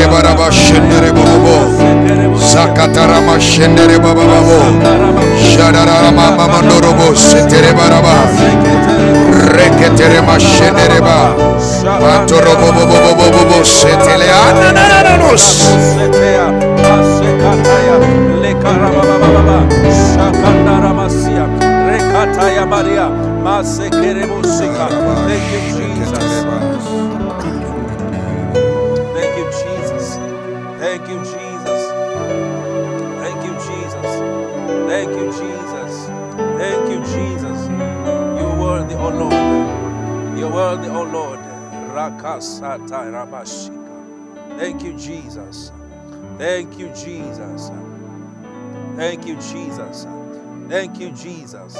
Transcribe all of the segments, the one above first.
Setere baraba shendere bobo. Zakatarama shendere bababo. Shadarama mamandorobo setere baraba. Reketere mashendere ba. Mantorobo bobo setele anananos. Setea asekataya lekarababa shakandaramasia rekataya maria masekerebosika. Thank you, Jesus. Thank you, Jesus. Thank you, Jesus. Thank you, Jesus. Thank you, Jesus. Thank you, Jesus. You're worthy, O Lord. You're worthy, O Lord. Rakasata rabashika. Thank you, Jesus. Thank you, Jesus. Thank you, Jesus. Thank you, Jesus.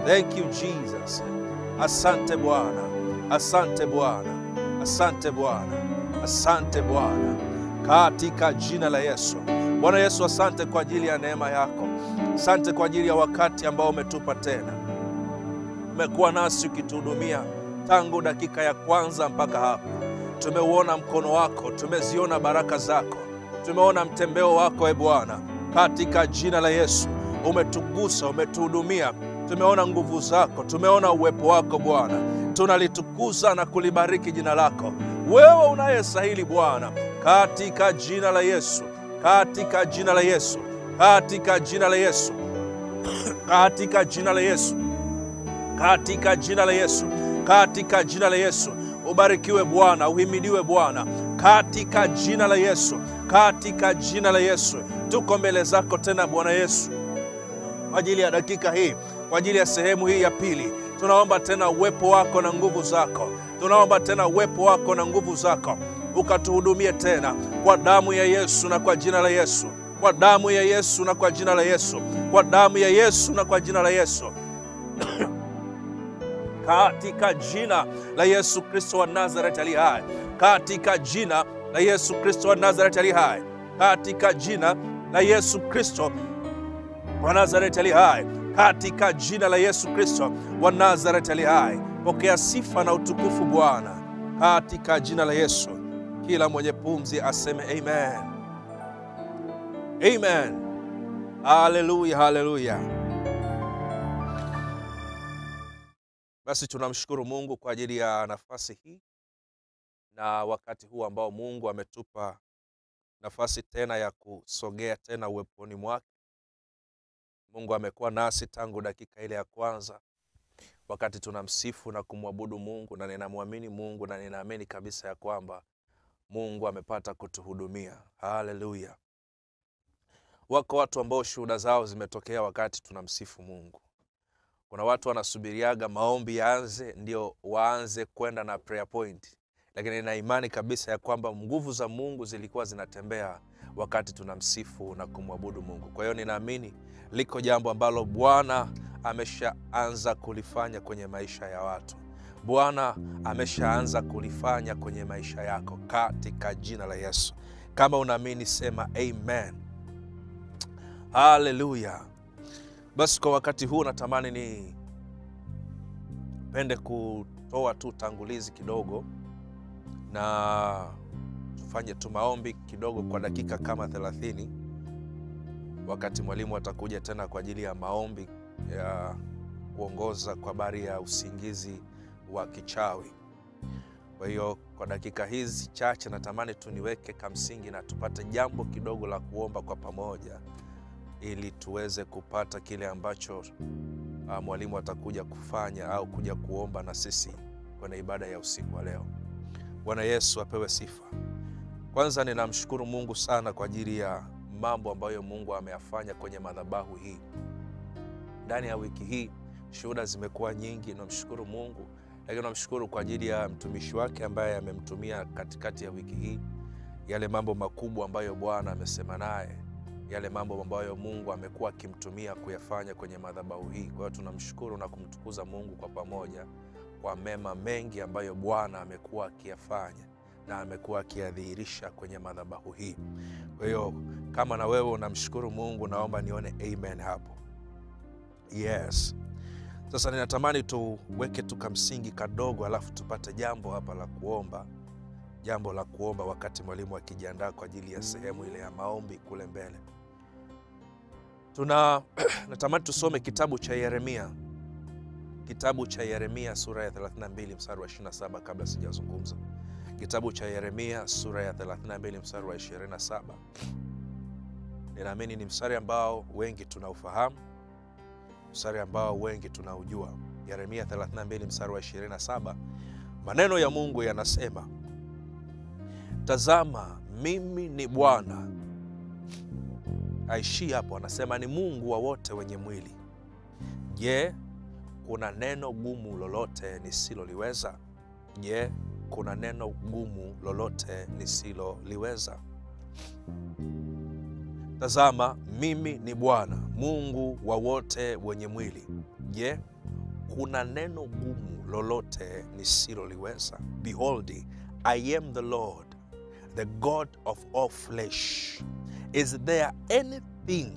Thank you, Jesus. Asante Bwana. Asante Bwana. Asante Bwana. Asante Bwana. Katika jina la Yesu. Bwana Yesu, asante kwa ajili ya neema yako. Asante kwa ajili ya wakati ambao umetupa tena. Umekuwa nasi ukituhudumia tangu dakika ya kwanza mpaka hapa. Tumeuona mkono wako, tumeziona baraka zako, tumeona mtembeo wako, Bwana. Katika jina la Yesu, umetugusa, umetuhudumia. Tumeona nguvu zako, tumeona uwepo wako Bwana. Tunalitukuza na kulibariki jina lako. Wewe unayestahili Bwana, katika jina la Yesu, katika jina la Yesu, katika jina la Yesu, katika jina la Yesu, katika jina la Yesu, katika jina la Yesu. Ubarikiwe Bwana, uhimidiwe Bwana, katika jina la Yesu, katika jina la Yesu. Tuko mbele zako tena Bwana Yesu, kwa ajili ya dakika hii, kwa ajili ya sehemu hii ya pili. Tunaomba tena uwepo wako na nguvu zako. Tunaomba tena uwepo wako na nguvu zako. Ukatuhudumie tena kwa damu ya Yesu na kwa jina la Yesu. Kwa damu ya Yesu na kwa jina la Yesu. Kwa damu ya Yesu na kwa jina la Yesu. Katika jina la Yesu Kristo wa Nazareti aliye hai. Katika jina la Yesu Kristo wa Nazareti aliye hai. Katika jina la Yesu Kristo wa Nazareti aliye hai. Katika jina la Yesu Kristo wa Nazareti aliye hai. Pokea sifa na utukufu Bwana, katika jina la Yesu. Kila mwenye pumzi aseme amen. Amen. Haleluya, haleluya. Basi tunamshukuru Mungu kwa ajili ya nafasi hii na wakati huu ambao Mungu ametupa nafasi tena ya kusogea tena uweponi mwake. Mungu amekuwa nasi tangu dakika ile ya kwanza wakati tunamsifu na kumwabudu Mungu, na ninamwamini Mungu na ninaamini kabisa ya kwamba Mungu amepata kutuhudumia. Haleluya. Wako watu ambao shuhuda zao zimetokea wakati tunamsifu Mungu. Kuna watu wanasubiriaga maombi yaanze ndio waanze kwenda na prayer point. Lakini nina imani kabisa ya kwamba nguvu za Mungu zilikuwa zinatembea wakati tunamsifu na kumwabudu Mungu. Kwa hiyo ninaamini liko jambo ambalo Bwana ameshaanza kulifanya kwenye maisha ya watu. Bwana ameshaanza kulifanya kwenye maisha yako katika jina la Yesu. Kama unaamini sema amen. Haleluya. Basi kwa wakati huu natamani ni pende kutoa tu tangulizi kidogo na tufanye tu maombi kidogo kwa dakika kama 30. Wakati mwalimu atakuja tena kwa ajili ya maombi ya kuongoza kwa habari ya usingizi wa kichawi. Kwa hiyo kwa dakika hizi chache natamani tuniweke kamsingi na tupate jambo kidogo la kuomba kwa pamoja, ili tuweze kupata kile ambacho mwalimu atakuja kufanya au kuja kuomba na sisi kwenye ibada ya usiku wa leo. Bwana Yesu apewe sifa. Kwanza ninamshukuru Mungu sana kwa ajili ya mambo ambayo Mungu ameyafanya kwenye madhabahu hii. Ndani ya wiki hii shuhuda zimekuwa nyingi, namshukuru Mungu. Lakini namshukuru kwa ajili ya mtumishi wake ambaye amemtumia katikati ya wiki hii. Yale mambo makubwa ambayo Bwana amesema naye, yale mambo ambayo Mungu amekuwa akimtumia kuyafanya kwenye madhabahu hii. Kwa hiyo tunamshukuru na kumtukuza Mungu kwa pamoja kwa mema mengi ambayo Bwana amekuwa akiyafanya na amekuwa akiyadhihirisha kwenye madhabahu hii. Kwa hiyo kama na wewe unamshukuru Mungu, naomba nione amen hapo. Yes. Sasa ninatamani tuweke tukamsingi kadogo alafu tupate jambo hapa la kuomba jambo la kuomba wakati mwalimu akijiandaa kwa ajili ya sehemu ile ya maombi kule mbele. Natamani tusome kitabu cha Yeremia. Kitabu cha Yeremia sura ya 32 mstari wa 27 kabla sijazungumza. Kitabu cha Yeremia sura ya 32 mstari wa 27. Ninaamini ni mstari ambao wengi tunaufahamu, mstari ambao wengi tunaujua. Yeremia 32 mstari wa 27. Maneno ya Mungu yanasema, tazama mimi ni Bwana. Aishi hapo, anasema ni Mungu wa wote wenye mwili. Je, kuna neno gumu lolote nisiloliweza? Je, kuna neno gumu lolote nisiloliweza? Tazama mimi ni Bwana, Mungu wa wote wenye mwili. Je, kuna neno gumu lolote nisiloliweza? Behold, I am the Lord, the God of all flesh. Is there anything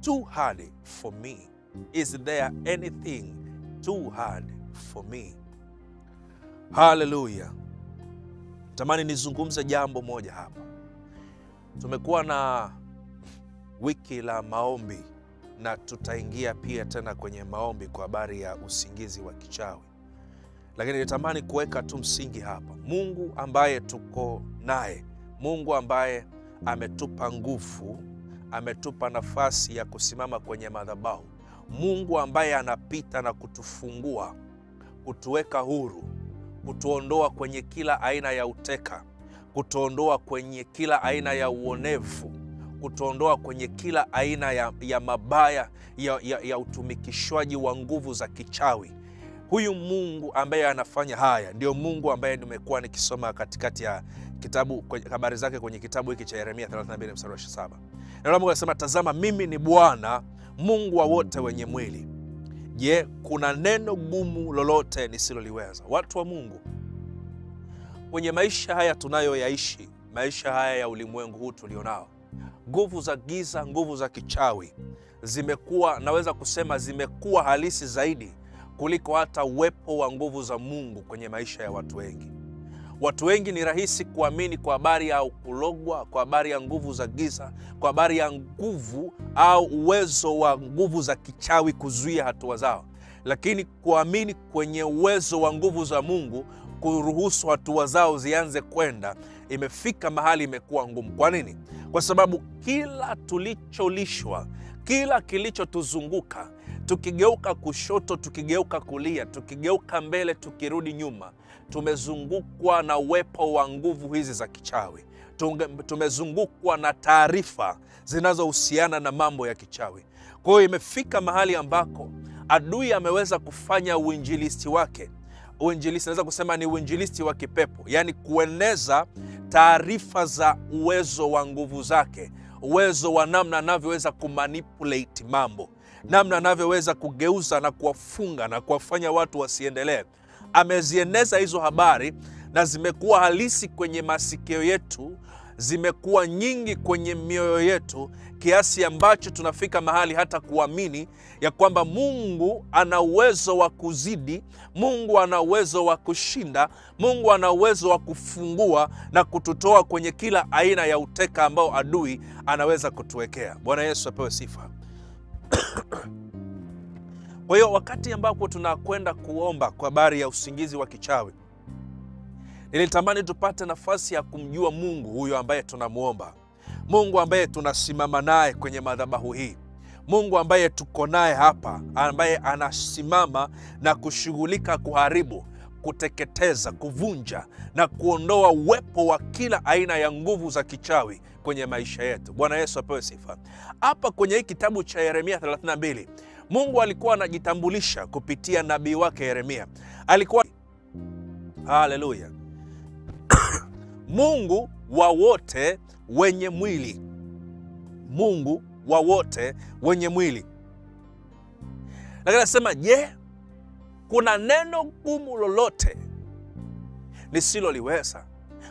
too hard for me? Is there anything too hard for me? Hallelujah. Tamani nizungumze jambo moja hapa. Tumekuwa na wiki la maombi na tutaingia pia tena kwenye maombi kwa habari ya usingizi wa kichawi. Lakini nitamani kuweka tu msingi hapa. Mungu ambaye tuko naye, Mungu ambaye ametupa nguvu, ametupa nafasi ya kusimama kwenye madhabahu, Mungu ambaye anapita na kutufungua, kutuweka huru, kutuondoa kwenye kila aina ya uteka, kutuondoa kwenye kila aina ya uonevu, kutuondoa kwenye kila aina ya mabaya ya utumikishwaji wa nguvu za kichawi. Huyu Mungu ambaye anafanya haya ndio Mungu ambaye nimekuwa nikisoma katikati ya kitabu, habari zake kwenye kitabu hiki cha Yeremia 32 mstari wa 27. Na Mungu anasema, tazama mimi ni Bwana, Mungu wa wote wenye mwili. Je, kuna neno gumu lolote nisiloliweza? Watu wa Mungu, kwenye maisha haya tunayoyaishi, maisha haya ya ulimwengu huu tulionao, nguvu za giza, nguvu za kichawi zimekuwa, naweza kusema zimekuwa halisi zaidi kuliko hata uwepo wa nguvu za Mungu kwenye maisha ya watu wengi. Watu wengi ni rahisi kuamini kwa habari ya kulogwa, kwa habari ya nguvu za giza, kwa habari ya nguvu au uwezo wa nguvu za kichawi kuzuia hatua zao. Lakini kuamini kwenye uwezo wa nguvu za Mungu kuruhusu hatua zao zianze kwenda, imefika mahali imekuwa ngumu. Kwa nini? Kwa sababu kila tulicholishwa, kila kilichotuzunguka, tukigeuka kushoto, tukigeuka kulia, tukigeuka mbele, tukirudi nyuma, tumezungukwa na uwepo wa nguvu hizi za kichawi. Tumezungukwa na taarifa zinazohusiana na mambo ya kichawi. Kwa hiyo imefika mahali ambako adui ameweza kufanya uinjilisti wake. Uinjilisti, naweza kusema ni uinjilisti wa kipepo, yani kueneza taarifa za uwezo wa nguvu zake, uwezo wa namna anavyoweza kumanipulate mambo, namna anavyoweza kugeuza na kuwafunga na kuwafanya watu wasiendelee. Amezieneza hizo habari na zimekuwa halisi kwenye masikio yetu, zimekuwa nyingi kwenye mioyo yetu, kiasi ambacho tunafika mahali hata kuamini ya kwamba Mungu ana uwezo wa kuzidi, Mungu ana uwezo wa kushinda, Mungu ana uwezo wa kufungua na kututoa kwenye kila aina ya uteka ambao adui anaweza kutuwekea. Bwana Yesu apewe sifa. Kwa hiyo wakati ambapo tunakwenda kuomba kwa habari ya usingizi wa kichawi, nilitamani tupate nafasi ya kumjua Mungu huyo ambaye tunamuomba, Mungu ambaye tunasimama naye kwenye madhabahu hii, Mungu ambaye tuko naye hapa, ambaye anasimama na kushughulika kuharibu, kuteketeza, kuvunja na kuondoa uwepo wa kila aina ya nguvu za kichawi kwenye maisha yetu. Bwana Yesu apewe sifa. Hapa kwenye hii kitabu cha Yeremia 32, Mungu alikuwa anajitambulisha kupitia nabii wake Yeremia. Alikuwa, haleluya, Mungu wa wote wenye mwili. Mungu wa wote wenye mwili. Lakini nasema, je, kuna neno gumu lolote nisiloliweza?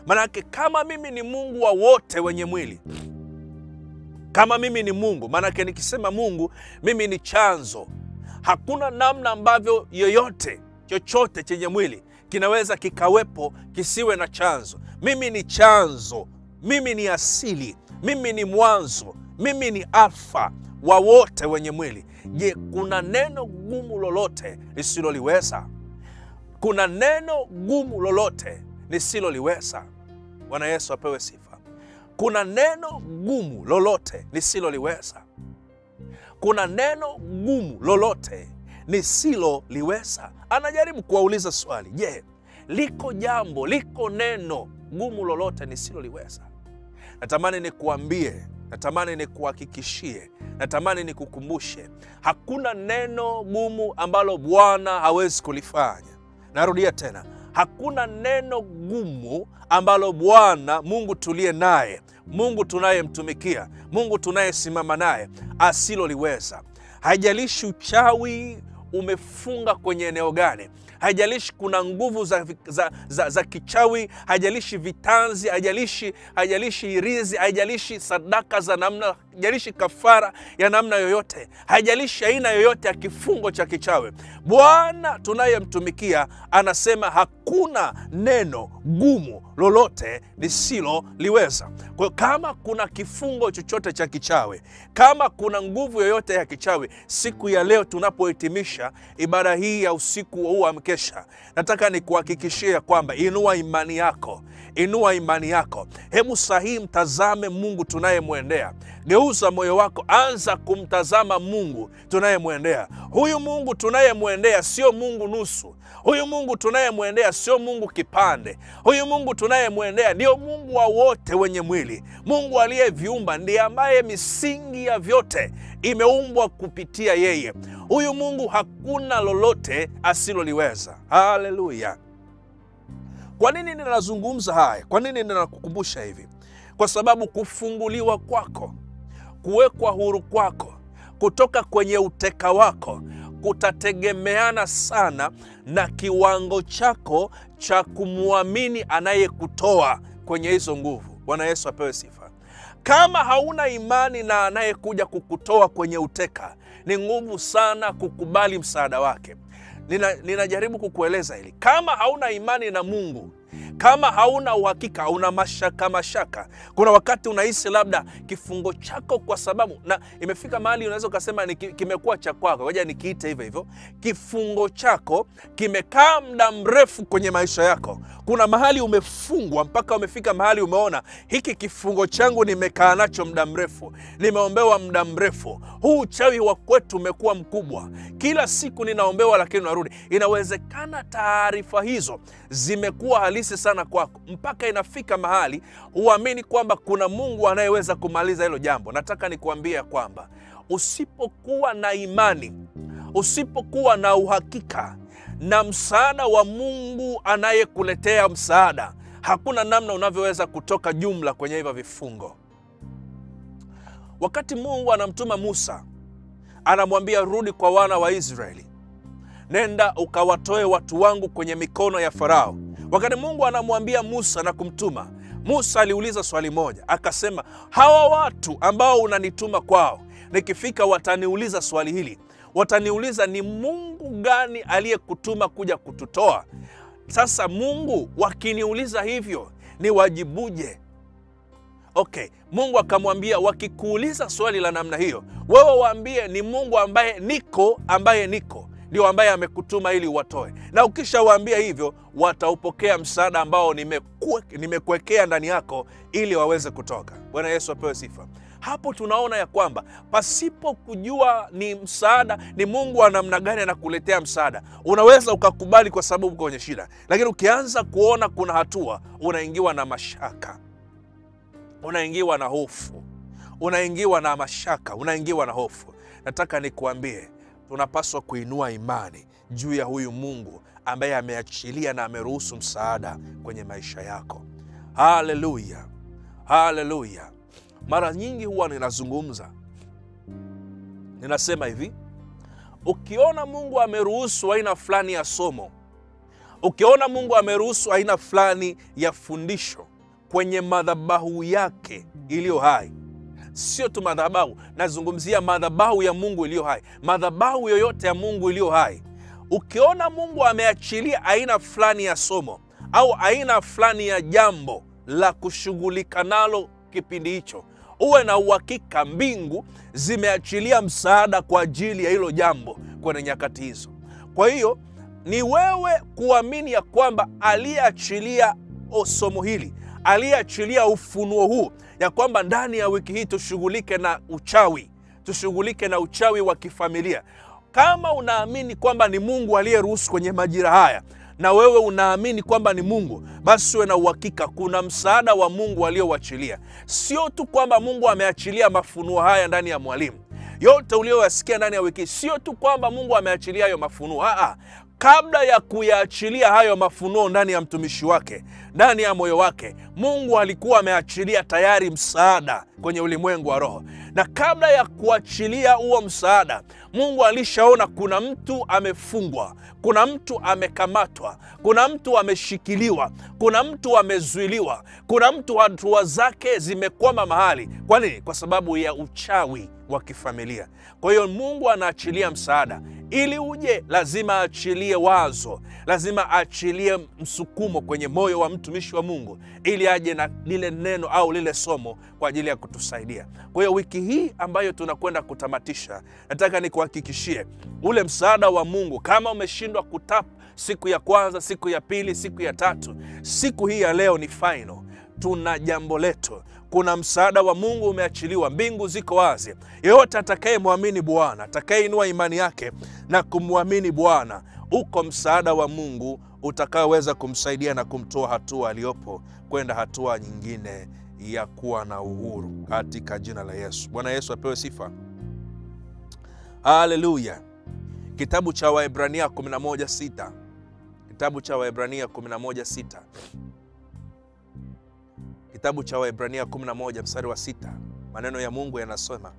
Manake kama mimi ni Mungu wa wote wenye mwili, kama mimi ni Mungu, manake nikisema Mungu, mimi ni chanzo. Hakuna namna ambavyo yoyote, chochote chenye mwili kinaweza kikawepo kisiwe na chanzo. Mimi ni chanzo, mimi ni asili, mimi ni mwanzo, mimi ni alfa wa wote wenye mwili. Je, kuna neno gumu lolote nisiloliweza? Kuna neno gumu lolote nisiloliweza? Bwana Yesu apewe sifa. Kuna neno gumu lolote nisiloliweza? Kuna neno gumu lolote nisiloliweza? Anajaribu kuwauliza swali. Je, liko jambo, liko neno gumu lolote nisiloliweza? Natamani nikuambie, natamani nikuhakikishie, natamani nikukumbushe, hakuna neno gumu ambalo Bwana hawezi kulifanya. Narudia tena, hakuna neno gumu ambalo Bwana Mungu tuliye naye, Mungu tunayemtumikia, Mungu tunayesimama naye asiloliweza. Haijalishi uchawi umefunga kwenye eneo gani, haijalishi kuna nguvu za kichawi, haijalishi vitanzi, haijalishi irizi, haijalishi sadaka za namna, haijalishi kafara ya namna yoyote, haijalishi aina yoyote ya kifungo cha kichawi, Bwana tunayemtumikia anasema hakuna neno gumu lolote lisiloliweza. Kwa kama kuna kifungo chochote cha kichawi, kama kuna nguvu yoyote ya kichawi, siku ya leo tunapohitimisha ibada hii ya usiku huu wa mkesha, nataka nikuhakikishie kwamba inua imani yako, inua imani yako. Hebu sahihi mtazame Mungu tunayemwendea. Geuza moyo wako, anza kumtazama Mungu tunayemwendea. Huyu Mungu tunayemwendea sio Mungu nusu. Huyu Mungu tunayemwendea sio Mungu kipande. Huyu Mungu tunayemwendea ndio Mungu wa wote wenye mwili. Mungu aliyeviumba, ndiye ambaye misingi ya vyote imeumbwa kupitia yeye. Huyu Mungu hakuna lolote asiloliweza. Haleluya. Kwa nini ninazungumza haya? Kwa nini ninakukumbusha hivi? Kwa sababu kufunguliwa kwako, kuwekwa huru kwako kutoka kwenye uteka wako kutategemeana sana na kiwango chako cha kumwamini anayekutoa kwenye hizo nguvu. Bwana Yesu apewe sifa. Kama hauna imani na anayekuja kukutoa kwenye uteka, ni ngumu sana kukubali msaada wake. Ninajaribu kukueleza hili. Kama hauna imani na Mungu, kama hauna uhakika, una mashaka, kuna wakati unahisi labda kifungo chako, kwa sababu na imefika mahali unaweza ukasema kimekuwa cha kwako. Ngoja nikiite hivyo hivyo, kifungo chako kimekaa muda mrefu kwenye maisha yako. Kuna mahali umefungwa mpaka umefika mahali umeona hiki kifungo changu nimekaa nacho muda mrefu, nimeombewa muda mrefu. Huu uchawi wa kwetu umekuwa mkubwa, kila siku ninaombewa lakini narudi. Inawezekana taarifa hizo zimekuwa halisi sana kwako mpaka inafika mahali uamini kwamba kuna Mungu anayeweza kumaliza hilo jambo. Nataka nikuambie kwamba usipokuwa na imani, usipokuwa na uhakika na msaada wa Mungu anayekuletea msaada, hakuna namna unavyoweza kutoka jumla kwenye hivyo vifungo. Wakati Mungu anamtuma Musa, anamwambia rudi kwa wana wa Israeli, nenda ukawatoe watu wangu kwenye mikono ya Farao. Wakati Mungu anamwambia Musa na kumtuma, Musa aliuliza swali moja, akasema, hawa watu ambao unanituma kwao, nikifika wataniuliza swali hili, wataniuliza ni Mungu gani aliyekutuma kuja kututoa? Sasa Mungu wakiniuliza hivyo, ni wajibuje? Okay, Mungu akamwambia, wakikuuliza swali la namna hiyo, wewe waambie ni Mungu ambaye niko ndio ambaye amekutuma ili watoe. Na ukishawaambia hivyo, wataupokea msaada ambao nimekuwekea ndani yako ili waweze kutoka. Bwana Yesu apewe sifa. Hapo tunaona ya kwamba pasipo kujua ni msaada, ni Mungu wa namna gani anakuletea msaada, unaweza ukakubali kwa sababu uko kwenye shida. Lakini ukianza kuona kuna hatua, unaingiwa na mashaka, unaingiwa na hofu, unaingiwa na mashaka, unaingiwa na hofu. Nataka nikuambie, tunapaswa kuinua imani juu ya huyu Mungu ambaye ameachilia na ameruhusu msaada kwenye maisha yako. Haleluya, haleluya. Mara nyingi huwa ninazungumza, ninasema hivi, ukiona Mungu ameruhusu aina fulani ya somo, ukiona Mungu ameruhusu aina fulani ya fundisho kwenye madhabahu yake iliyo hai, sio tu madhabahu, nazungumzia madhabahu ya Mungu iliyo hai, madhabahu yoyote ya Mungu iliyo hai, ukiona Mungu ameachilia aina fulani ya somo au aina fulani ya jambo la kushughulika nalo kipindi hicho, uwe na uhakika mbingu zimeachilia msaada kwa ajili ya hilo jambo kwenye nyakati hizo. Kwa hiyo ni wewe kuamini ya kwamba aliyeachilia somo hili, aliyeachilia ufunuo huu, ya kwamba ndani ya wiki hii tushughulike na uchawi, tushughulike na uchawi wa kifamilia. Kama unaamini kwamba ni Mungu aliyeruhusu kwenye majira haya, na wewe unaamini kwamba ni Mungu, basi uwe na uhakika kuna msaada wa Mungu aliowachilia. Sio tu kwamba Mungu ameachilia mafunuo haya ndani ya mwalimu, yote ulioyasikia ndani ya wiki, sio tu kwamba Mungu ameachilia hayo mafunuo. Kabla ya kuyaachilia hayo mafunuo ndani ya mtumishi wake, ndani ya moyo wake, Mungu alikuwa ameachilia tayari msaada kwenye ulimwengu wa roho. Na kabla ya kuachilia huo msaada, Mungu alishaona kuna mtu amefungwa, kuna mtu amekamatwa, kuna mtu ameshikiliwa, kuna mtu amezuiliwa, kuna mtu hatua zake zimekwama mahali. Kwa nini? Kwa sababu ya uchawi wa kifamilia. Kwa hiyo Mungu anaachilia msaada. Ili uje, lazima aachilie wazo, lazima aachilie msukumo kwenye moyo wa mtumishi wa Mungu, ili aje na lile neno au lile somo kwa ajili ya kutusaidia. Kwa hiyo wiki hii ambayo tunakwenda kutamatisha, nataka nikuhakikishie ule msaada wa Mungu. Kama umeshindwa kutap siku ya kwanza, siku ya pili, siku ya tatu, siku hii ya leo ni final. Tuna jambo letu. Kuna msaada wa Mungu umeachiliwa, mbingu ziko wazi. Yeyote atakayemwamini Bwana, atakayeinua imani yake na kumwamini Bwana, uko msaada wa Mungu utakaoweza kumsaidia na kumtoa hatua aliyopo kwenda hatua nyingine ya kuwa na uhuru, katika jina la Yesu. Bwana Yesu apewe sifa. Haleluya. Kitabu cha Waebrania 11:6. Kitabu cha Waebrania 11:6. Kitabu cha Waebrania 11 mstari wa 6. Maneno ya Mungu yanasema,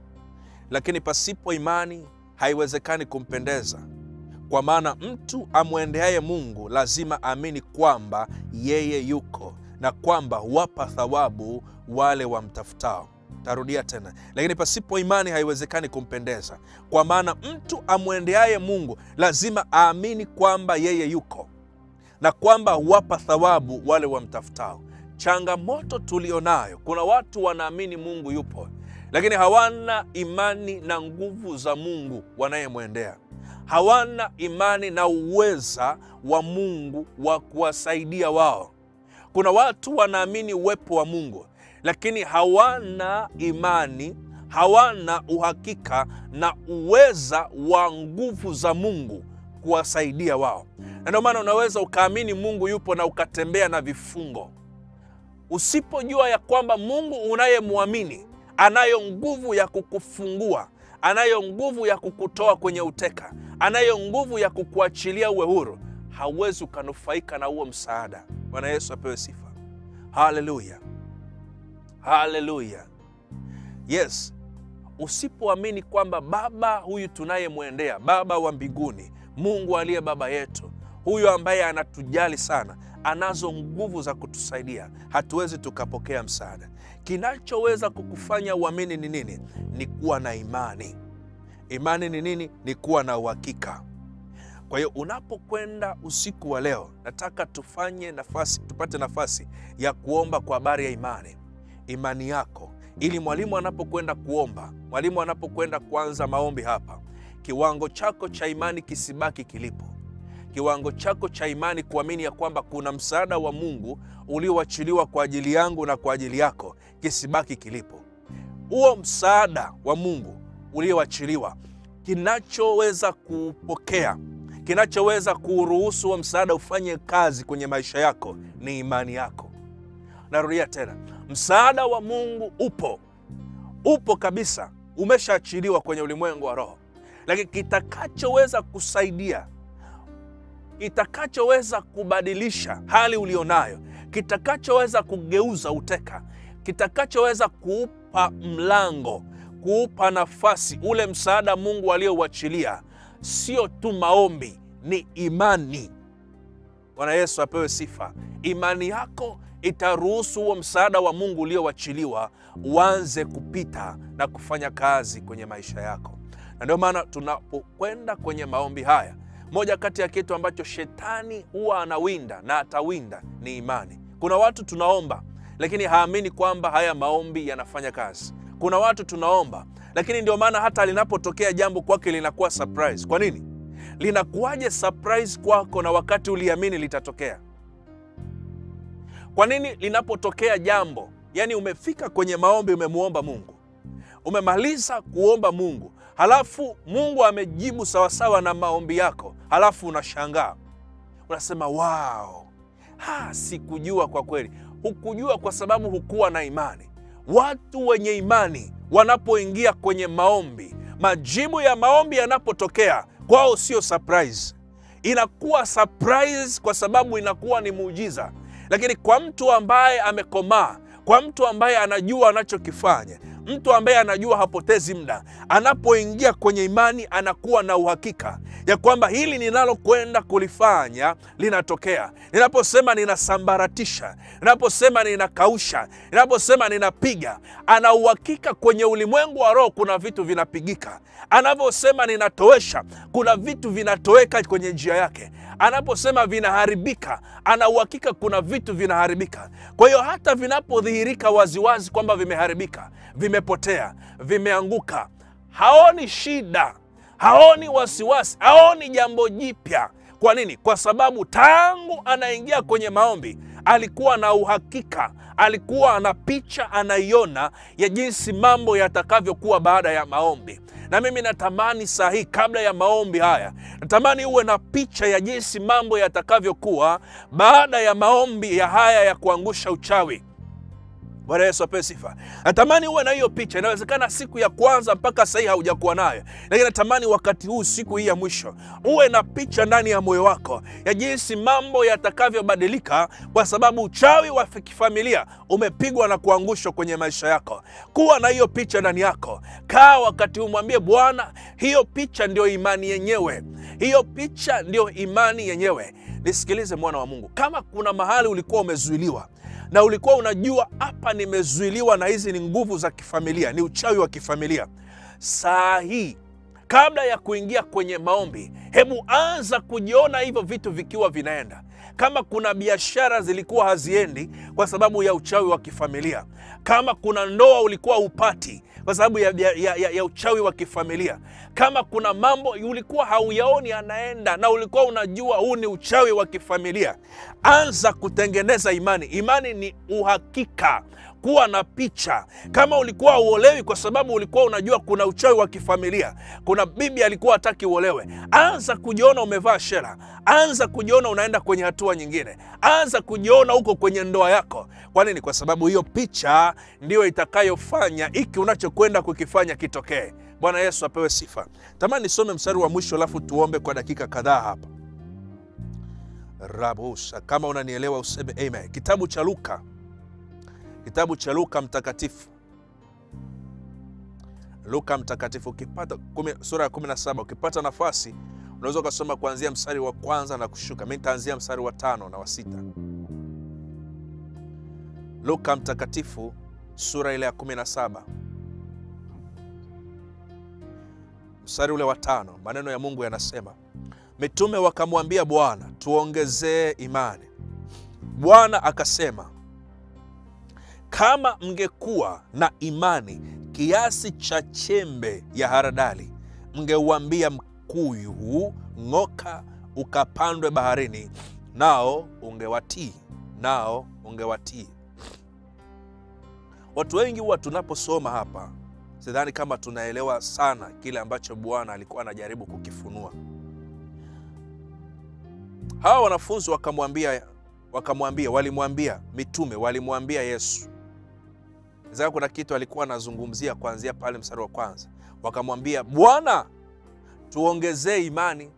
lakini pasipo imani haiwezekani kumpendeza, kwa maana mtu amwendeaye Mungu lazima amini kwamba yeye yuko, na kwamba huwapa thawabu wale wamtafutao. Tarudia tena. Lakini pasipo imani haiwezekani kumpendeza, kwa maana mtu amwendeaye Mungu lazima aamini kwamba yeye yuko, na kwamba huwapa thawabu wale wamtafutao. Changamoto tulionayo, kuna watu wanaamini Mungu yupo, lakini hawana imani na nguvu za Mungu wanayemwendea. Hawana imani na uweza wa Mungu wa kuwasaidia wao. Kuna watu wanaamini uwepo wa Mungu, lakini hawana imani, hawana uhakika na uweza wa nguvu za Mungu kuwasaidia wao. Na ndio maana unaweza ukaamini Mungu yupo na ukatembea na vifungo. Usipojua ya kwamba Mungu unayemwamini anayo nguvu ya kukufungua, anayo nguvu ya kukutoa kwenye uteka, anayo nguvu ya kukuachilia uwe huru, hauwezi ukanufaika na huo msaada. Bwana Yesu apewe sifa. Haleluya. Haleluya. Yes. Usipoamini kwamba Baba huyu tunayemwendea, Baba wa mbinguni, Mungu aliye Baba yetu, huyu ambaye anatujali sana, anazo nguvu za kutusaidia, hatuwezi tukapokea msaada. Kinachoweza kukufanya uamini ni nini? Ni kuwa na imani. Imani ni nini? Ni kuwa na uhakika. Kwa hiyo unapokwenda usiku wa leo, nataka tupate nafasi ya kuomba kwa habari ya imani. Imani yako, ili mwalimu anapokwenda kuomba, mwalimu anapokwenda kuanza maombi hapa, kiwango chako cha imani kisibaki kilipo. Kiwango chako cha imani kuamini ya kwamba kuna msaada wa Mungu ulioachiliwa kwa ajili yangu na kwa ajili yako, kisibaki kilipo. Huo msaada wa Mungu ulioachiliwa, kinachoweza kupokea, kinachoweza kuruhusu huo msaada ufanye kazi kwenye maisha yako ni imani yako. Narudia tena, msaada wa Mungu upo kabisa, umeshaachiliwa kwenye ulimwengu wa roho. Lakini kitakachoweza kusaidia, kitakachoweza kubadilisha hali ulionayo, kitakachoweza kugeuza uteka, kitakachoweza kuupa mlango, kuupa nafasi ule msaada Mungu aliyouachilia, sio tu maombi, ni imani. Bwana Yesu apewe sifa. Imani yako itaruhusu huo msaada wa Mungu ulioachiliwa uanze kupita na kufanya kazi kwenye maisha yako. Na ndio maana tunapokwenda kwenye maombi haya, moja kati ya kitu ambacho shetani huwa anawinda na atawinda ni imani. Kuna watu tunaomba lakini haamini kwamba haya maombi yanafanya kazi. Kuna watu tunaomba lakini ndio maana hata linapotokea jambo kwake linakuwa surprise. Kwa nini? Linakuwaje surprise kwako na wakati uliamini litatokea? Kwa nini linapotokea jambo, yani umefika kwenye maombi, umemuomba Mungu, umemaliza kuomba Mungu, halafu Mungu amejibu sawasawa na maombi yako, halafu unashangaa, unasema wow, sikujua kwa kweli. Hukujua kwa sababu hukuwa na imani. Watu wenye imani wanapoingia kwenye maombi, majibu ya maombi yanapotokea kwao sio surprise. Inakuwa surprise kwa sababu inakuwa ni muujiza. Lakini kwa mtu ambaye amekomaa, kwa mtu ambaye anajua anachokifanya, mtu ambaye anajua hapotezi muda, anapoingia kwenye imani anakuwa na uhakika ya kwamba hili ninalokwenda kulifanya linatokea. Ninaposema ninasambaratisha, ninaposema ninakausha, ninaposema ninapiga, ana uhakika kwenye ulimwengu wa roho kuna vitu vinapigika. Anaposema ninatoesha, kuna vitu vinatoweka kwenye njia yake. Anaposema vinaharibika, ana uhakika kuna vitu vinaharibika. Kwa hiyo hata vinapodhihirika waziwazi kwamba vimeharibika, vimepotea, vimeanguka, haoni shida, haoni wasiwasi, haoni jambo jipya. Kwa nini? Kwa sababu tangu anaingia kwenye maombi alikuwa na uhakika, alikuwa ana picha anaiona ya jinsi mambo yatakavyokuwa baada ya maombi. Na mimi natamani saa hii kabla ya maombi haya, natamani uwe na picha ya jinsi mambo yatakavyokuwa baada ya maombi ya haya ya kuangusha uchawi. Bwana Yesu apewe sifa. Natamani uwe na hiyo picha. Inawezekana siku ya kwanza mpaka sasa haujakuwa nayo, lakini natamani wakati huu, siku hii ya mwisho, uwe na picha ndani ya moyo wako ya jinsi mambo yatakavyobadilika, kwa sababu uchawi wa kifamilia umepigwa na kuangushwa kwenye maisha yako. Kuwa na hiyo picha ndani yako. Kaa wakati umwambie Bwana, hiyo picha ndio imani yenyewe. Hiyo picha ndio imani yenyewe. Nisikilize mwana wa Mungu, kama kuna mahali ulikuwa umezuiliwa na ulikuwa unajua hapa nimezuiliwa na hizi ni nguvu za kifamilia, ni uchawi wa kifamilia, saa hii kabla ya kuingia kwenye maombi, hebu anza kujiona hivyo vitu vikiwa vinaenda. Kama kuna biashara zilikuwa haziendi kwa sababu ya uchawi wa kifamilia, kama kuna ndoa ulikuwa upati kwa sababu ya uchawi wa kifamilia, kama kuna mambo ulikuwa hauyaoni anaenda na ulikuwa unajua huu ni uchawi wa kifamilia, anza kutengeneza imani. Imani ni uhakika, kuwa na picha. Kama ulikuwa uolewi kwa sababu ulikuwa unajua kuna uchawi wa kifamilia, kuna bibi alikuwa hataki uolewe, anza kujiona umevaa shela, anza kujiona unaenda kwenye hatua nyingine, anza kujiona huko kwenye ndoa yako. Kwa nini? Kwa sababu hiyo picha ndio itakayofanya iki unachokwenda kukifanya kitokee. Bwana Yesu apewe sifa. Tamani nisome mstari wa mwisho alafu tuombe kwa dakika kadhaa hapa. Rabusa, kama unanielewa useme amen. Kitabu cha Luka, kitabu cha Luka mtakatifu, Luka mtakatifu, ukipata sura ya 17, ukipata nafasi unaweza kusoma kuanzia mstari wa 1 na kushuka. Mimi nitaanzia mstari wa 5 na wa 6. Luka mtakatifu sura ile ya 17 mstari ule wa 5, maneno ya Mungu yanasema, mitume wakamwambia Bwana, tuongezee imani. Bwana akasema, kama mngekuwa na imani kiasi cha chembe ya haradali, mngeuambia mkuyu huu ng'oka ukapandwe baharini, nao ungewatii, nao ungewatii. Watu wengi huwa tunaposoma hapa, sidhani kama tunaelewa sana kile ambacho Bwana alikuwa anajaribu kukifunua. Hawa wanafunzi walimwambia mitume, walimwambia Yesu. Zaka kuna kitu alikuwa anazungumzia kuanzia pale mstari wa 1. Wakamwambia, Bwana, tuongezee imani.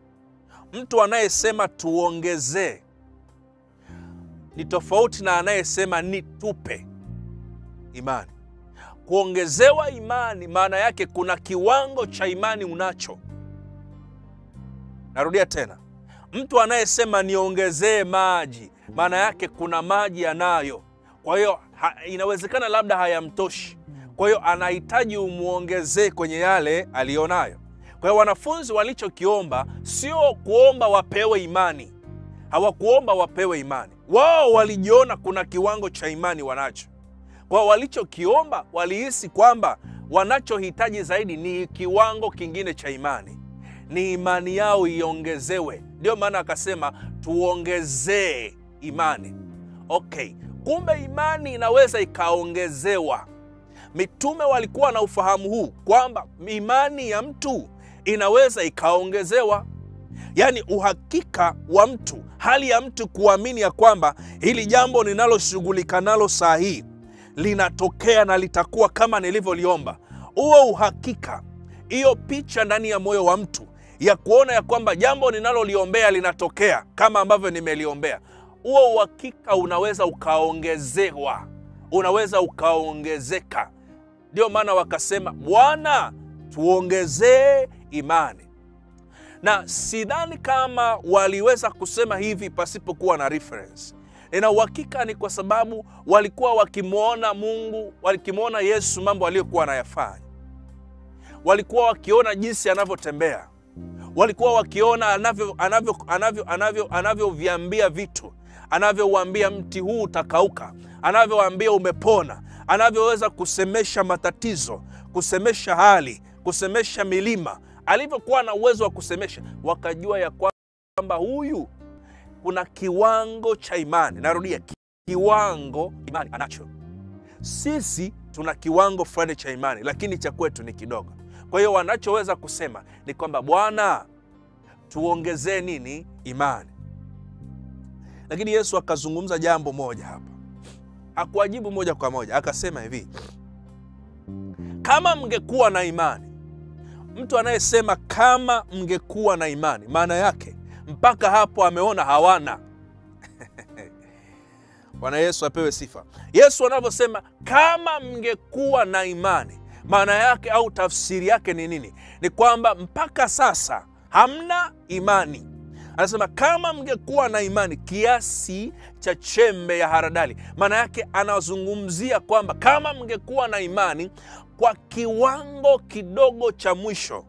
Mtu anayesema tuongezee ni tofauti na anayesema nitupe imani. Kuongezewa imani maana yake kuna kiwango cha imani unacho. Narudia tena. Mtu anayesema niongezee maji, maana yake kuna maji anayo. Kwa hiyo inawezekana labda hayamtoshi. Kwa hiyo anahitaji umuongezee kwenye yale alionayo. Kwa Kwa hiyo wanafunzi walichokiomba sio kuomba wapewe imani. Hawakuomba wapewe imani. Wao walijiona kuna kiwango cha imani wanacho. Kwa walichokiomba walihisi kwamba wanachohitaji zaidi ni kiwango kingine cha imani. Ni imani yao iongezewe. Ndio maana akasema tuongezee imani. Okay, kumbe imani inaweza ikaongezewa. Mitume walikuwa na ufahamu huu kwamba imani ya mtu inaweza ikaongezewa. Yaani uhakika wa mtu, hali ya mtu kuamini ya kwamba hili jambo ninaloshughulika nalo saa hii linatokea na litakuwa kama nilivyoliomba. Huo uhakika, hiyo picha ndani ya moyo wa mtu ya kuona ya kwamba jambo ninaloliombea linatokea kama ambavyo nimeliombea, huo uhakika unaweza ukaongezewa, unaweza ukaongezeka. Ndio maana wakasema, Bwana tuongezee imani. Na sidhani kama waliweza kusema hivi pasipokuwa na reference. Nina uhakika ni kwa sababu walikuwa wakimwona Mungu, wakimwona Yesu mambo aliyokuwa anayafanya. Walikuwa wakiona jinsi anavyotembea. Walikuwa wakiona anavyoviambia vitu, anavyouambia mti huu utakauka, anavyoambia umepona, anavyoweza kusemesha matatizo, kusemesha hali, kusemesha milima, alivyokuwa na uwezo wa kusemesha. Wakajua ya kwamba huyu kuna kiwango cha imani. Narudia, kiwango imani anacho. Sisi tuna kiwango fulani cha imani, lakini cha kwetu ni kidogo. Kwa hiyo wanachoweza kusema ni kwamba Bwana tuongezee nini? Imani. Lakini Yesu akazungumza jambo moja hapa. Hakuwajibu moja kwa moja, akasema hivi, kama mngekuwa na imani. Mtu anayesema kama mngekuwa na imani, maana yake mpaka hapo ameona hawana. Bwana Yesu apewe sifa. Yesu anavyosema kama mngekuwa na imani, maana yake au tafsiri yake ni nini? Ni kwamba mpaka sasa hamna imani. Anasema kama mngekuwa na imani kiasi cha chembe ya haradali. Maana yake anazungumzia kwamba kama mngekuwa na imani kwa kiwango kidogo cha mwisho.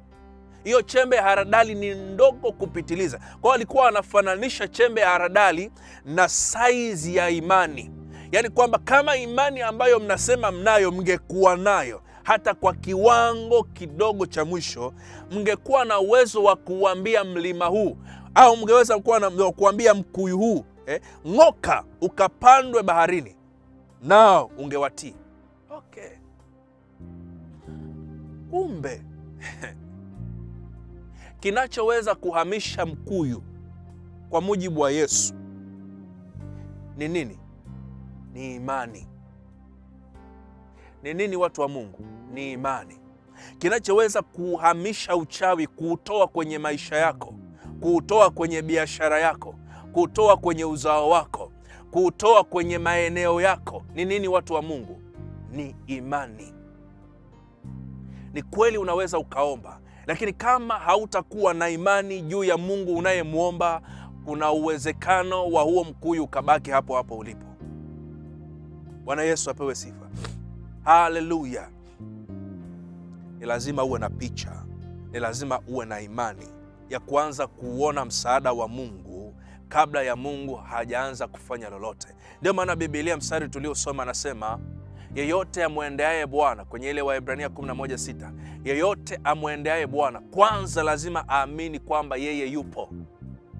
Hiyo chembe ya haradali ni ndogo kupitiliza. Kwa hiyo alikuwa anafananisha chembe ya haradali na saizi ya imani. Yaani kwamba kama imani ambayo mnasema mnayo mngekuwa nayo hata kwa kiwango kidogo cha mwisho, mngekuwa na uwezo wa kuambia mlima huu, au mngeweza kuambia mkuyu huu, ng'oka ukapandwe baharini, nao ungewatii. Okay. Kumbe kinachoweza kuhamisha mkuyu kwa mujibu wa Yesu ni nini? Ni imani. Ni nini watu wa Mungu? Ni imani. Kinachoweza kuhamisha uchawi, kuutoa kwenye maisha yako, kuutoa kwenye biashara yako, kuutoa kwenye uzao wako, kuutoa kwenye maeneo yako, ni nini watu wa Mungu? Ni imani. Ni kweli unaweza ukaomba, lakini kama hautakuwa na imani juu ya Mungu unayemuomba, kuna uwezekano wa huo mkuyu ukabaki hapo hapo ulipo. Bwana Yesu apewe sifa. Haleluya. Ni lazima uwe na picha, ni lazima uwe na imani ya kuanza kuona msaada wa Mungu kabla ya Mungu hajaanza kufanya lolote. Ndio maana Biblia mstari tuliosoma anasema, yeyote amwendeaye Bwana, kwenye ile Waebrania 11:6, yeyote amwendeaye Bwana kwanza lazima aamini kwamba yeye yupo.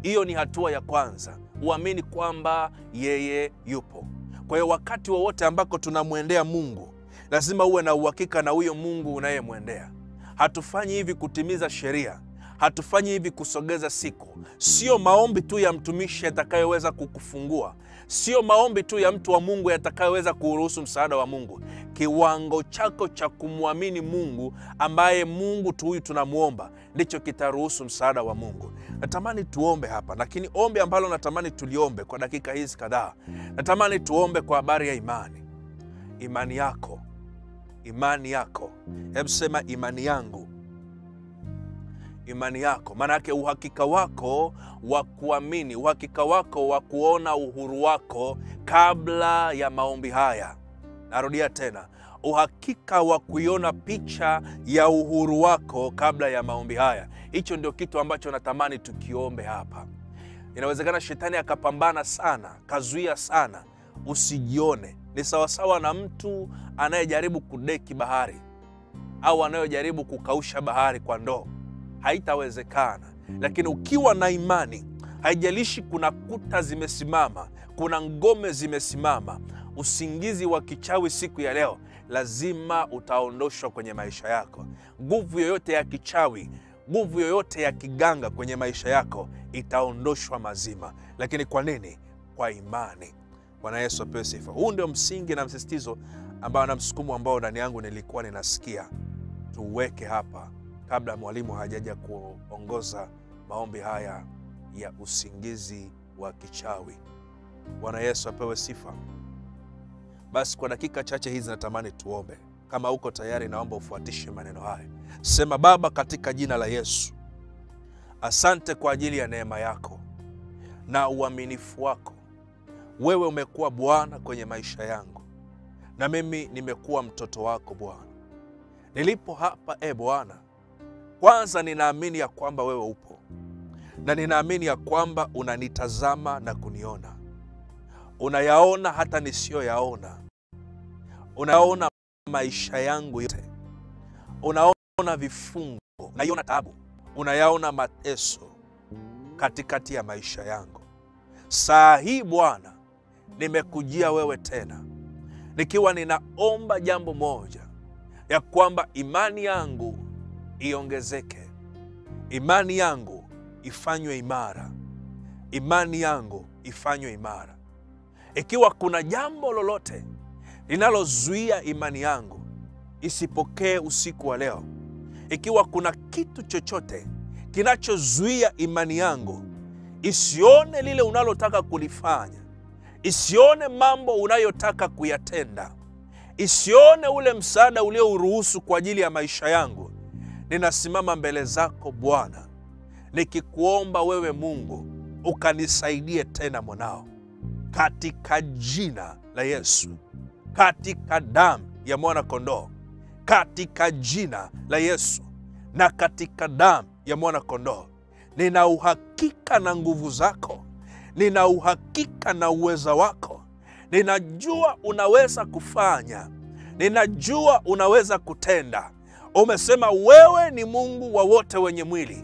Hiyo ni hatua ya kwanza, uamini kwamba yeye yupo. Kwa hiyo wakati wowote ambako tunamwendea Mungu, lazima uwe na uhakika na huyo Mungu unayemwendea. Hatufanyi hivi kutimiza sheria, hatufanyi hivi kusogeza siku. Sio maombi tu ya mtumishi yatakayoweza kukufungua, sio maombi tu ya mtu wa Mungu yatakayoweza kuruhusu msaada wa Mungu. Kiwango chako cha kumwamini Mungu, ambaye Mungu tu huyu tunamuomba, ndicho kitaruhusu msaada wa Mungu. Natamani tuombe hapa, lakini ombi ambalo natamani tuliombe kwa dakika hizi kadhaa, natamani tuombe kwa habari ya imani. Imani yako, imani yako. Hebu sema imani yangu. Imani yako, maana yake uhakika wako wa kuamini, uhakika wako wa kuona uhuru wako kabla ya maombi haya. Narudia tena, uhakika wa kuiona picha ya uhuru wako kabla ya maombi haya. Hicho ndio kitu ambacho natamani tukiombe hapa. Inawezekana shetani akapambana sana, kazuia sana usijione. Ni sawasawa na mtu anayejaribu kudeki bahari au anayejaribu kukausha bahari kwa ndoo. Haitawezekana. Lakini ukiwa na imani, haijalishi kuna kuta zimesimama, kuna ngome zimesimama, usingizi wa kichawi siku ya leo lazima utaondoshwa kwenye maisha yako. Nguvu yoyote ya kichawi, nguvu yoyote ya kiganga kwenye maisha yako itaondoshwa mazima. Lakini kwa nini? Kwa imani. Bwana Yesu apewe sifa. Huu ndio msingi na msisitizo ambao na msukumo ambao ndani yangu nilikuwa ninasikia tuweke hapa kabla mwalimu hajaja kuongoza maombi haya ya usingizi wa kichawi. Bwana Yesu apewe sifa. Basi kwa dakika chache hizi natamani tuombe. Kama uko tayari, naomba ufuatishe maneno haya. Sema: Baba, katika jina la Yesu, asante kwa ajili ya neema yako na uaminifu wako. Wewe umekuwa Bwana kwenye maisha yangu, na mimi nimekuwa mtoto wako Bwana. Nilipo hapa Bwana, kwanza ninaamini ya kwamba wewe upo, na ninaamini ya kwamba unanitazama na kuniona. Unayaona hata nisiyoyaona. Unaona maisha yangu yote. Unaona vifungo, unaiona taabu, unayaona mateso katikati ya maisha yangu. Saa hii Bwana, nimekujia wewe tena, nikiwa ninaomba jambo moja, ya kwamba imani yangu iongezeke. Imani yangu ifanywe imara. Imani yangu ifanywe imara. Ikiwa kuna jambo lolote linalozuia imani yangu isipokee usiku wa leo, ikiwa kuna kitu chochote kinachozuia imani yangu isione lile unalotaka kulifanya, isione mambo unayotaka kuyatenda, isione ule msaada uliouruhusu kwa ajili ya maisha yangu, ninasimama mbele zako Bwana, nikikuomba wewe Mungu ukanisaidie tena mwanao, katika jina la Yesu, katika damu ya mwana kondoo, katika jina la Yesu na katika damu ya mwana kondoo. Nina uhakika na nguvu zako, nina uhakika na uweza wako. Ninajua unaweza kufanya, ninajua unaweza kutenda. Umesema wewe ni Mungu wa wote wenye mwili,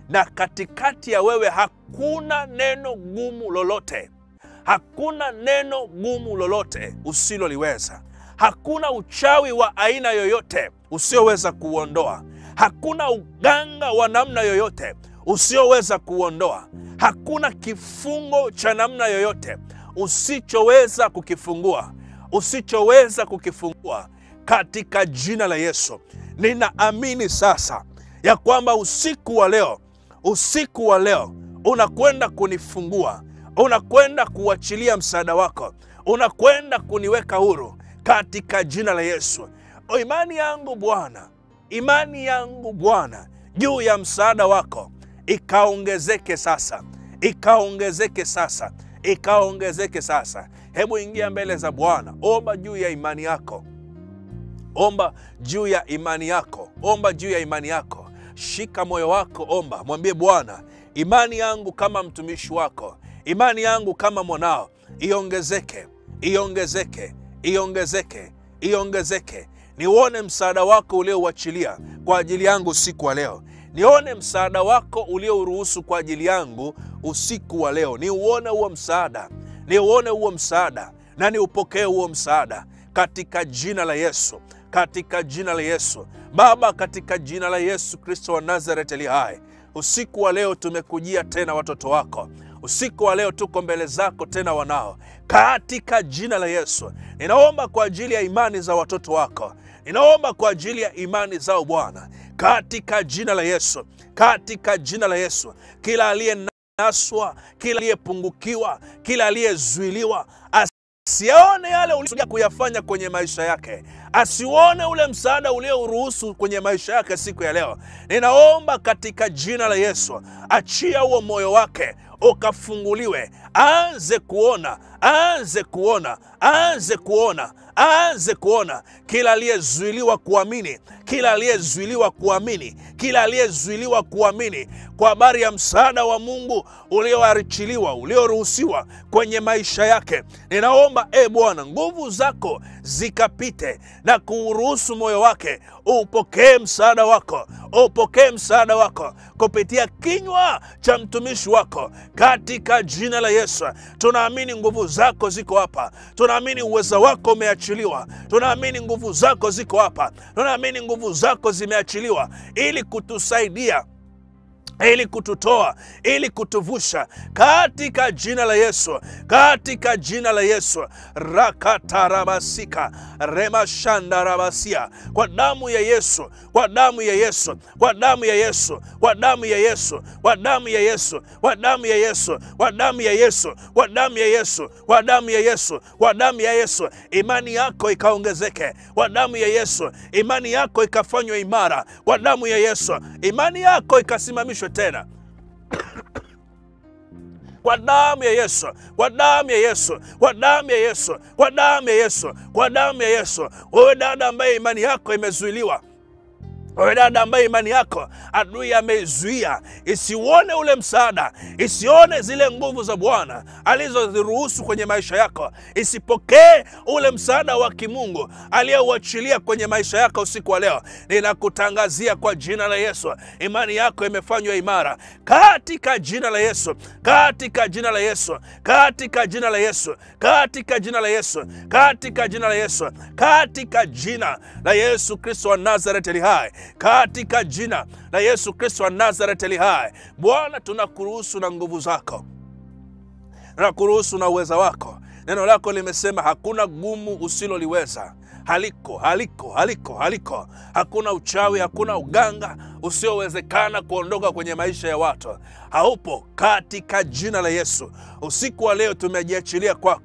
na katikati ya wewe hakuna neno gumu lolote. Hakuna neno gumu lolote usiloliweza. Hakuna uchawi wa aina yoyote usioweza kuondoa. Hakuna uganga wa namna yoyote usioweza kuondoa. Hakuna kifungo cha namna yoyote usichoweza kukifungua, usichoweza kukifungua. Katika jina la Yesu, ninaamini sasa ya kwamba usiku wa leo unakwenda kunifungua, unakwenda kuachilia msaada wako, unakwenda kuniweka huru katika jina la Yesu. Imani yangu Bwana, imani yangu Bwana juu ya msaada wako ikaongezeke sasa, ikaongezeke sasa, ikaongezeke sasa. Hebu ingia mbele za Bwana, omba juu ya imani yako. Omba juu ya imani yako, omba juu ya imani yako. Shika moyo wako, omba, mwambie Bwana, imani yangu kama mtumishi wako, imani yangu kama mwanao iongezeke, iongezeke, iongezeke, iongezeke. Nione msaada wako uliouachilia kwa ajili yangu usiku wa leo. Nione msaada wako uliouruhusu kwa ajili yangu usiku wa leo. Niuone huo msaada, niuone huo msaada, na niupokee huo msaada katika jina la Yesu, katika jina la Yesu. Baba, katika jina la Yesu Kristo wa Nazareti aliye hai, usiku wa leo tumekujia tena watoto wako. Usiku wa leo tuko mbele zako tena wanao. Katika jina la Yesu, ninaomba kwa ajili ya imani za watoto wako. Ninaomba kwa ajili ya imani zao Bwana. Katika jina la Yesu, katika jina la Yesu, kila aliyenaswa, kila aliyepungukiwa, kila aliyezuiliwa, asione yale uliokuja kuyafanya kwenye maisha yake. Asione ule msaada uliouruhusu kwenye maisha yake siku ya leo. Ninaomba katika jina la Yesu, achia huo moyo wake ukafunguliwe. Aanze kuona, aanze kuona, aanze kuona, aanze kuona kila aliyezuiliwa kuamini, kila aliyezuiliwa kuamini, kila aliyezuiliwa kuamini kwa habari ya msaada wa Mungu ulioachiliwa, ulioruhusiwa kwenye maisha yake. Ninaomba Bwana, nguvu zako zikapite na kuruhusu moyo wake upokee msaada wako, upokee msaada wako kupitia kinywa cha mtumishi wako, katika jina la Yesu. Tunaamini nguvu zako ziko hapa, tunaamini uweza wako umeachiliwa, tunaamini nguvu zako ziko hapa, tunaamini nguvu zako zimeachiliwa ili kutusaidia, ili kututoa, ili kutuvusha, katika jina la Yesu, katika jina la Yesu. Rakatarabasika remashandarabasia, kwa damu ya Yesu, kwa damu ya Yesu, kwa damu ya Yesu, kwa damu ya Yesu, kwa damu ya Yesu, kwa damu ya Yesu, kwa damu ya Yesu, kwa damu ya Yesu, kwa damu ya Yesu, kwa damu ya Yesu. Imani yako ikaongezeke kwa damu ya Yesu, imani yako ikafanywa imara kwa damu ya Yesu, imani yako ikasimamishwa tena kwa damu ya Yesu, kwa damu ya Yesu, kwa damu ya Yesu, kwa damu ya Yesu, kwa damu ya Yesu. Wewe dada ambaye imani yako imezuiliwa, wewe dada ambaye imani yako adui ameizuia isione ule msaada, isione zile nguvu za Bwana alizoziruhusu kwenye maisha yako, isipokee ule msaada wa kimungu aliyeuachilia kwenye maisha yako usiku wa leo, ninakutangazia kwa jina la Yesu, imani yako imefanywa imara katika jina la Yesu, katika jina la Yesu, katika jina la Yesu, katika jina la Yesu, katika jina la Yesu, katika jina la Yesu Kristo wa Nazareth ali hai, katika jina la Yesu Kristo wa Nazareth ali hai. Bwana, tunakuruhusu na nguvu zako, tunakuruhusu na uweza wako. Neno lako limesema hakuna gumu usiloliweza. Haliko, haliko, haliko, haliko. Hakuna uchawi, hakuna uganga usiowezekana kuondoka kwenye maisha ya watu. Haupo, katika jina la Yesu. Usiku wa leo tumejiachilia kwako.